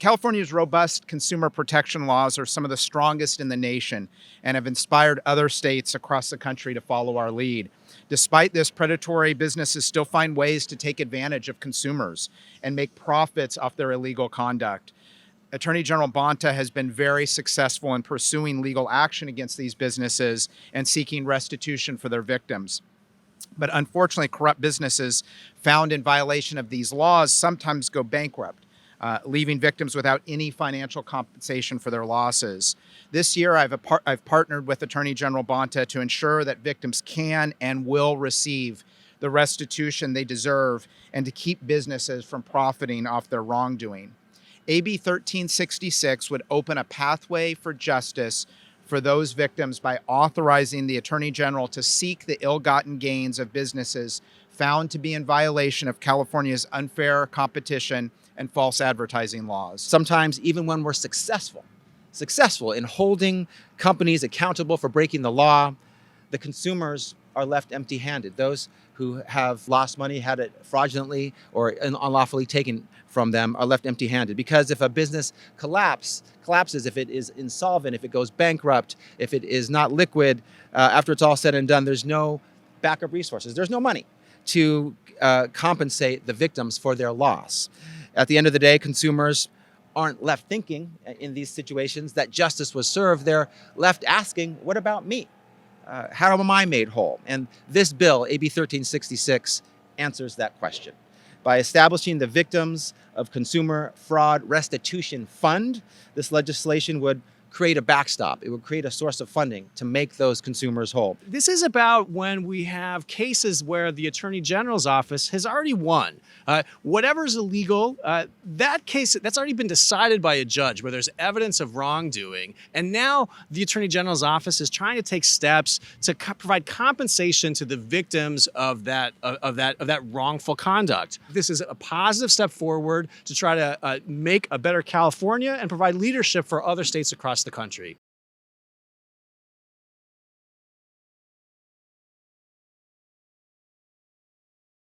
California's robust consumer protection laws are some of the strongest in the nation and have inspired other states across the country to follow our lead. Despite this, predatory businesses still find ways to take advantage of consumers and make profits off their illegal conduct. Attorney General Bonta has been very successful in pursuing legal action against these businesses and seeking restitution for their victims. But unfortunately, corrupt businesses found in violation of these laws sometimes go bankrupt, leaving victims without any financial compensation for their losses. This year, I've partnered with Attorney General Bonta to ensure that victims can and will receive the restitution they deserve and to keep businesses from profiting off their wrongdoing. AB 1366 would open a pathway for justice for those victims by authorizing the Attorney General to seek the ill-gotten gains of businesses found to be in violation of California's unfair competition and false advertising laws. Sometimes even when we're successful in holding companies accountable for breaking the law, the consumers are left empty-handed. Those who have lost money, had it fraudulently or unlawfully taken from them, are left empty-handed. Because if a business collapses, if it is insolvent, if it goes bankrupt, if it is not liquid, after it's all said and done, there's no backup resources. There's no money to compensate the victims for their loss. At the end of the day, consumers aren't left thinking in these situations that justice was served. They're left asking, what about me? How am I made whole? And this bill, AB 1366, answers that question. By establishing the Victims of Consumer Fraud Restitution Fund, this legislation would create a backstop. It would create a source of funding to make those consumers whole. This is about when we have cases where the Attorney General's office has already won. Whatever's illegal, that case, that's already been decided by a judge where there's evidence of wrongdoing. And now the Attorney General's office is trying to take steps to provide compensation to the victims of that wrongful conduct. This is a positive step forward to try to make a better California and provide leadership for other states across the country.